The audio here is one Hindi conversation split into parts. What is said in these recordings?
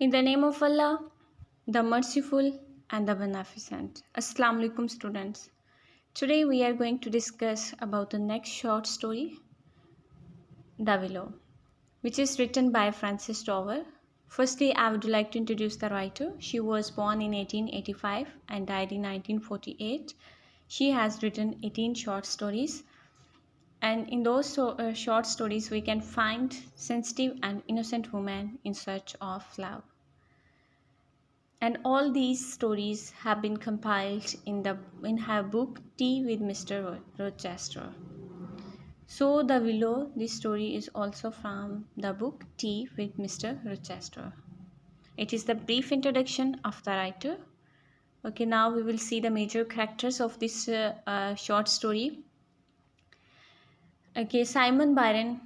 In the name of Allah, the Merciful and the Beneficent. Assalamu alaikum students. Today we are going to discuss about the next short story, The Willow, which is written by Frances Tower. Firstly, I would like to introduce the writer. She was born in 1885 and died in 1948. She has written 18 short stories, and in those short stories we can find sensitive and innocent woman in search of love. And all these stories have been compiled in her book Tea with Mr. Rochester. So The Willow, this story is also from the book Tea with Mr. Rochester. It is the brief introduction of the writer. Okay, now we will see the major characters of this short story. Okay, Simon Byron,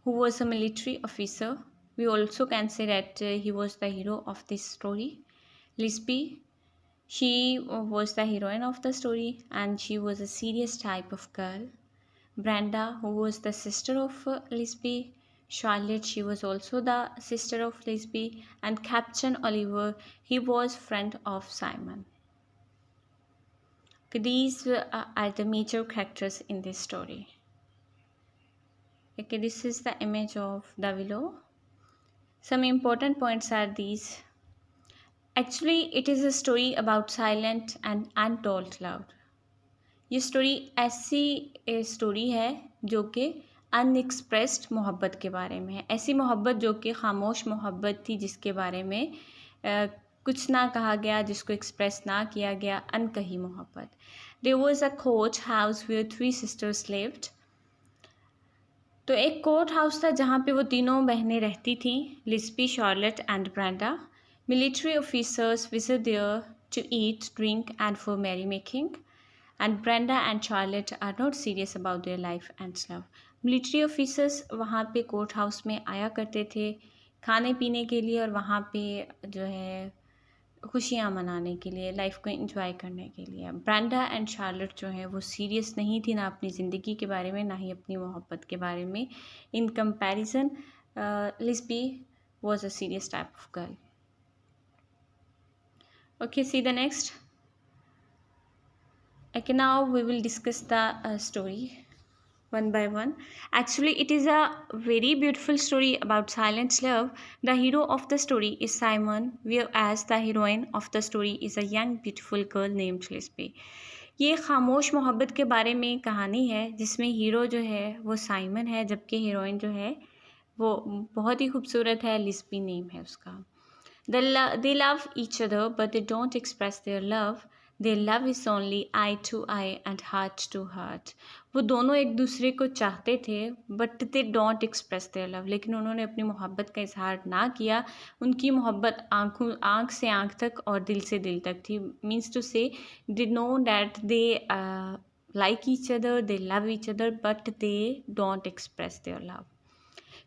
who was a military officer. We also can say that he was the hero of this story. Lisby, she was the heroine of the story and she was a serious type of girl. Brenda, who was the sister of Lisby. Charlotte, she was also the sister of Lisby. And Captain Oliver, he was friend of Simon. Okay, these are the major characters in this story. Okay, this is the image of the willow. Some important points are these. Actually, it is a story about silent and untold love. ये स्टोरी ऐसी स्टोरी है जो कि अनएक्सप्रेस्ड मोहब्बत के बारे में है, ऐसी मोहब्बत जो कि खामोश मोहब्बत थी, जिसके बारे में कुछ ना कहा गया, जिसको एक्सप्रेस ना किया गया, अनकही मोहब्बत. There was a court house where 3 sisters lived. तो एक कोर्ट हाउस था जहाँ पे वो तीनों बहनें रहती थीं, Lisbie, Charlotte and Brenda. Military officers visit there to eat, drink and for merry making. And Brenda and Charlotte are not serious about their life and love. Military officers वहाँ पे कोर्ट हाउस में आया करते थे खाने पीने के लिए और वहाँ पे जो है खुशियाँ मनाने के लिए, लाइफ को एंजॉय करने के लिए. ब्रेंडा एंड शार्लेट जो है वो सीरियस नहीं थी, ना अपनी ज़िंदगी के बारे में, ना ही अपनी मोहब्बत के बारे में. In comparison Lisbie was a serious type of girl. Okay, see the next. Okay, now we will discuss the story one by one. Actually, it is a very beautiful story about silent love. The hero of the story is Simon, whereas the heroine of the story is a young beautiful girl named Lisby. ये खामोश मोहब्बत के बारे में कहानी है जिसमें हीरो जो है वो साइमन है, जबकि हीरोइन जो है वो बहुत ही खूबसूरत है, लिस्बी नेम है उसका. They love each other but they don't express their love. Their love is only eye to eye and heart to heart. वो दोनों एक दूसरे को चाहते थे but they don't express their love. लेकिन उन्होंने अपनी मोहब्बत का इजहार ना किया. उनकी मोहब्बत आँख से आँख तक और दिल से दिल तक थी. Means to say they know that they like each other, they love each other, but they don't express their love.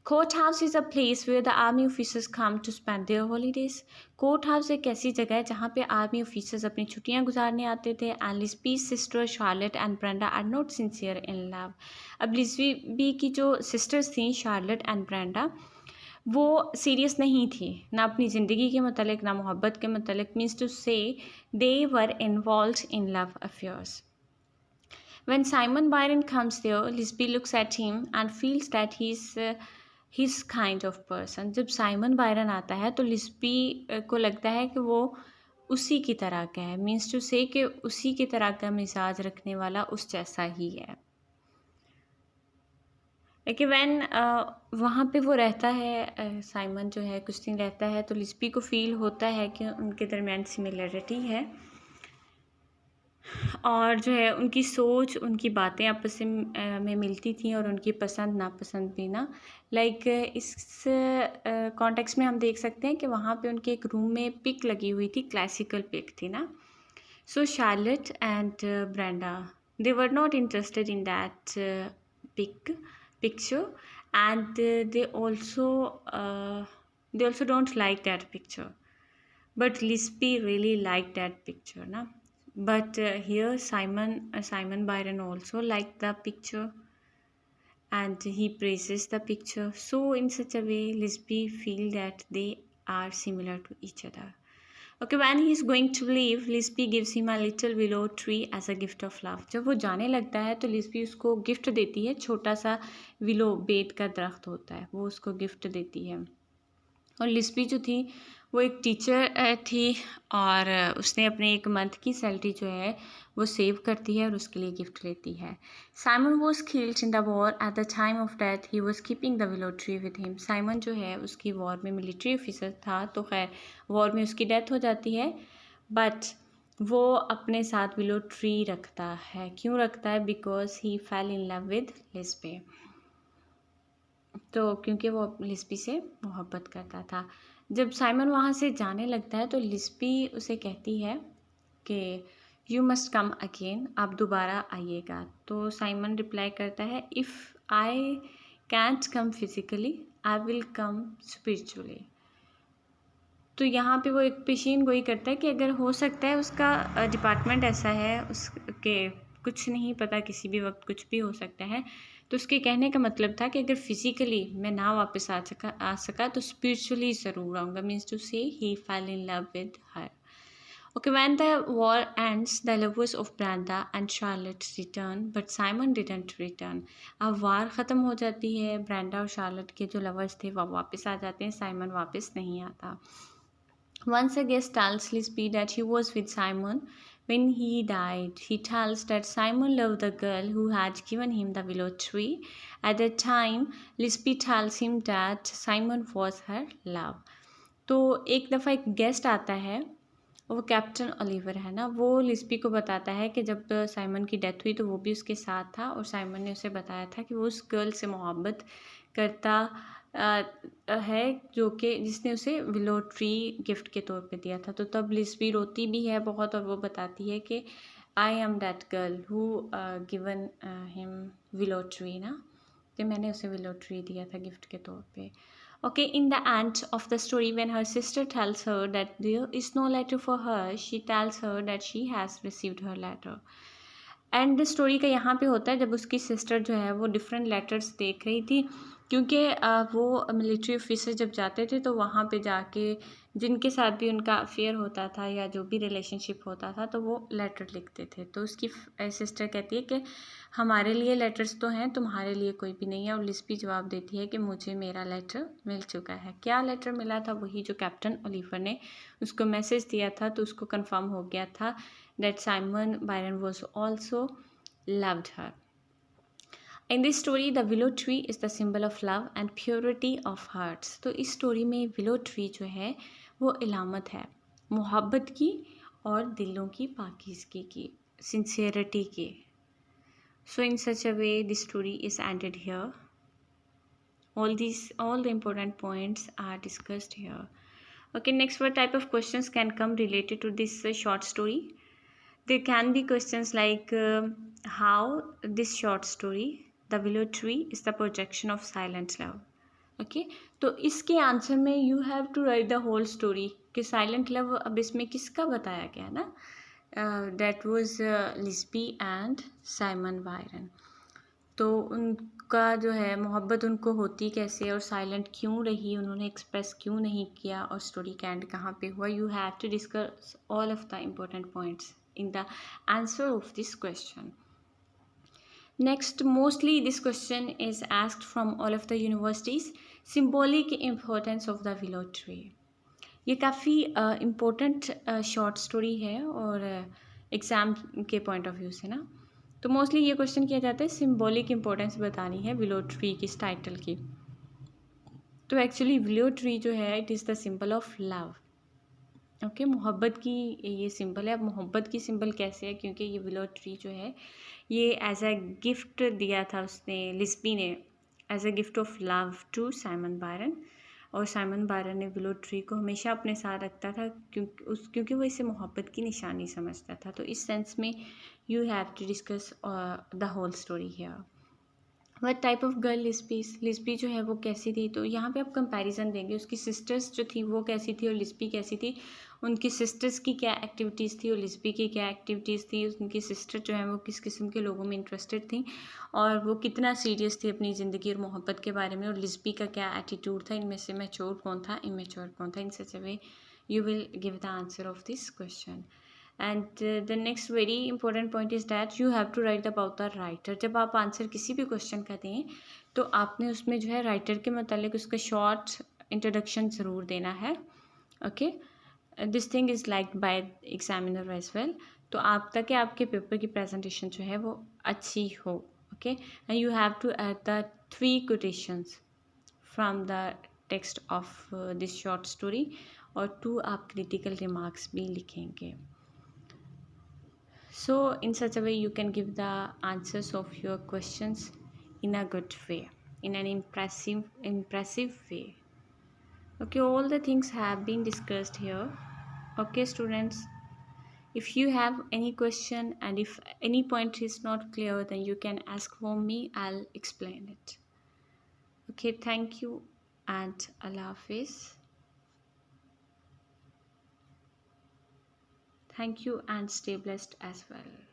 Courthouse is a place where the army officers come to spend their holidays. Courthouse एक ऐसी जगह है जहाँ पे आर्मी ऑफिसर्स अपनी छुट्टियाँ गुजारने आते थे. And Lisby's sister Charlotte and Brenda are not sincere in love. अब लिस्बी की जो सिस्टर्स थीं, शार्लेट एंड ब्रेंडा, वो सीरियस नहीं थी, ना अपनी ज़िंदगी के मतलब, ना मोहब्बत के मतलब. Means to say they were involved in love affairs. When Simon Byron comes there, Lisby looks at him and feels that he's his kind of person. जब साइमन बायरन आता है तो लिस्बी को लगता है कि वो उसी की तरह का है. मीन्स टू से कि उसी की तरह का मिजाज रखने वाला उस जैसा ही है. लेकिन वैन वहाँ पे वो रहता है, साइमन जो है कुछ दिन रहता है, तो लिस्बी को फील होता है कि उनके दरमियान सिमिलरिटी है और जो है उनकी सोच, उनकी बातें आपस में मिलती थी और उनकी पसंद नापसंद भी ना. लाइक इस कॉन्टेक्स्ट में हम देख सकते हैं कि वहाँ पे उनके एक रूम में पिक लगी हुई थी, क्लासिकल पिक थी ना. So Charlotte and Brenda, they were not interested in that picture and they also don't like that picture, but Lisby really liked that picture na. But here Simon Byron also liked the picture and he praises the picture. So in such a way Lisby feel that they are similar to each other. Okay, when he is going to leave, Lisby gives him a little willow tree as a gift of love. जब वो जाने लगता है तो लिस्बी उसको गिफ्ट देती है, छोटा सा विलो बेट का दरख्त होता है, वो उसको गिफ्ट देती है। और लिस्बी जो थी वो एक टीचर थी और उसने अपने एक मंथ की सैलरी जो है वो सेव करती है और उसके लिए गिफ्ट लेती है। Simon was killed in the war at the time of death he was keeping the willow tree with him. Simon जो है उसकी वॉर में मिलिट्री ऑफिसर था, तो खैर वॉर में उसकी डेथ हो जाती है, बट वो अपने साथ विलो ट्री रखता है। क्यों रखता है? Because he fell in love with Lisbie. तो क्योंकि वो लिस्बी से मोहब्बत करता था। जब साइमन वहाँ से जाने लगता है तो लिस्बी उसे कहती है कि यू मस्ट कम अगेन, आप दोबारा आइएगा। तो साइमन रिप्लाई करता है, if I can't come physically I will come spiritually. तो यहाँ पे वो एक पेशीन गोई करता है कि अगर हो सकता है, उसका डिपार्टमेंट ऐसा है उसके कुछ नहीं पता, किसी भी वक्त कुछ भी हो सकता है। तो उसके कहने का मतलब था कि अगर फिज़िकली मैं ना वापस आ सका तो स्पिरिचुअली ज़रूर आऊँगा। Means to say he fell in love with her. Okay, when the war ends, the lovers of Brenda and Charlotte return, but Simon didn't return. अब वार ख़त्म हो जाती है, ब्रेंडा और शार्लेट के जो लवर्स थे वो वापस आ जाते हैं, साइमन वापस नहीं आता। Once a guest tells Lisby that he was with Simon when he died. He tells that Simon loved the girl who had given him the willow tree. At that time, Lisby tells him that Simon was her love. तो एक दफ़ा एक गेस्ट आता है, वो कैप्टन ओलिवर है ना, वो लिस्बी को बताता है कि जब साइमन की डेथ हुई तो वो भी उसके साथ था और साइमन ने उसे बताया था कि वो उस गर्ल से मोहब्बत करता है जो कि जिसने उसे विलो ट्री गिफ्ट के तौर पे दिया था। तो तब लिस्बी रोती भी है बहुत और वो बताती है कि I am that girl who given him willow tree ना, कि मैंने उसे विलो ट्री दिया था गिफ्ट के तौर पे। Okay, in the end of the story, when her sister tells her that there is no letter for her, she tells her that she has received her letter. And story का यहाँ पे होता है जब उसकी सिस्टर जो है वो डिफरेंट लेटर्स देख रही थी, क्योंकि वो मिलिट्री ऑफिसर जब जाते थे तो वहाँ पे जाके जिनके साथ भी उनका अफेयर होता था या जो भी रिलेशनशिप होता था तो वो लेटर लिखते थे। तो उसकी सिस्टर कहती है कि हमारे लिए लेटर्स तो हैं, तुम्हारे लिए कोई भी नहीं है। और लिस्बी जवाब देती है कि मुझे मेरा लेटर मिल चुका है। क्या लेटर मिला था? वही जो कैप्टन ओलिवर ने उसको मैसेज दिया था, तो उसको कंफर्म हो गया था that Simon Byron was also loved her. In this story, the willow tree is the symbol of love and purity of hearts. तो इस स्टोरी में willow tree जो है वो इलामत है मोहब्बत की और दिलों की पाकीज़गी की, sincerity की। So in such a way, this story is ended here. All the important points are discussed here. Okay, next what type of questions can come related to this short story? There can be questions like how this short story, The Willow Tree, is the projection of silent love. Okay, तो इसके आंसर में you have to write the whole story कि silent love अब इसमें किसका बताया गया ना, that was Lisby and Simon Byron. तो उनका जो है मोहब्बत उनको होती कैसे और साइलेंट क्यों रही, उन्होंने एक्सप्रेस क्यों नहीं किया और स्टोरी का एंड कहाँ पे हुआ। You have to discuss all of the important points in the answer of this question. Next, mostly this question is asked from all of the universities. Symbolic importance of the willow tree. ये काफ़ी इम्पोर्टेंट शॉर्ट स्टोरी है और एग्ज़ाम के पॉइंट ऑफ व्यू से ना, तो मोस्टली ये क्वेश्चन किया जाता है सिम्बॉलिक इम्पोर्टेंस बतानी है विलो ट्री की, इस टाइटल की। तो एक्चुअली विलो ट्री जो है it is the symbol of love. Okay, मोहब्बत की ये सिंबल है। अब मोहब्बत की सिंबल कैसे है? क्योंकि ये विलो ट्री जो है ये एज अ गिफ्ट दिया था उसने, लिस्बी ने, as a gift of love to Simon Byron. और साइमन बायरन ने विलो ट्री को हमेशा अपने साथ रखता था क्योंकि वो इसे मोहब्बत की निशानी समझता था। तो इस सेंस में you have to discuss the whole story here. What type of girl Lisbie, Lisbie जो है वो कैसी थी, तो यहाँ पे आप कंपैरिजन देंगे, उसकी सिस्टर्स जो थी वो कैसी थी और लिस्बी कैसी थी, उनकी सिस्टर्स की क्या एक्टिविटीज़ थी और लिस्बी की क्या एक्टिविटीज़ थी, उनकी सिस्टर जो है वो किस किस्म के लोगों में इंटरेस्टेड थी और वो कितना सीरियस थी अपनी ज़िंदगी और मोहब्बत के बारे में, और लिस्बी का क्या एटीट्यूड था, इनमें से मैच्योर कौन था, इमेच्योर कौन था। इन सच अ वे you will give the answer of this question. And the next very important point is that you have to write about the writer. जब आप आंसर किसी भी क्वेश्चन का दें तो आपने उसमें जो है राइटर के मतलब उसका शॉर्ट इंट्रोडक्शन ज़रूर देना है। Okay, this thing is like by examiner as well. तो आप ताकि आपके पेपर की प्रेजेंटेशन जो है वो अच्छी हो। Okay, and you have to add the 3 quotations from the text of this short story, और 2 आप क्रिटिकल रिमार्क्स भी लिखेंगे। So in such a way you can give the answers of your questions in a good way, in an impressive way. Okay, all the things have been discussed here. Okay students, if you have any question and if any point is not clear, then you can ask for me, I'll explain it. Okay, thank you and Allah Hafiz. Thank you and stay blessed as well.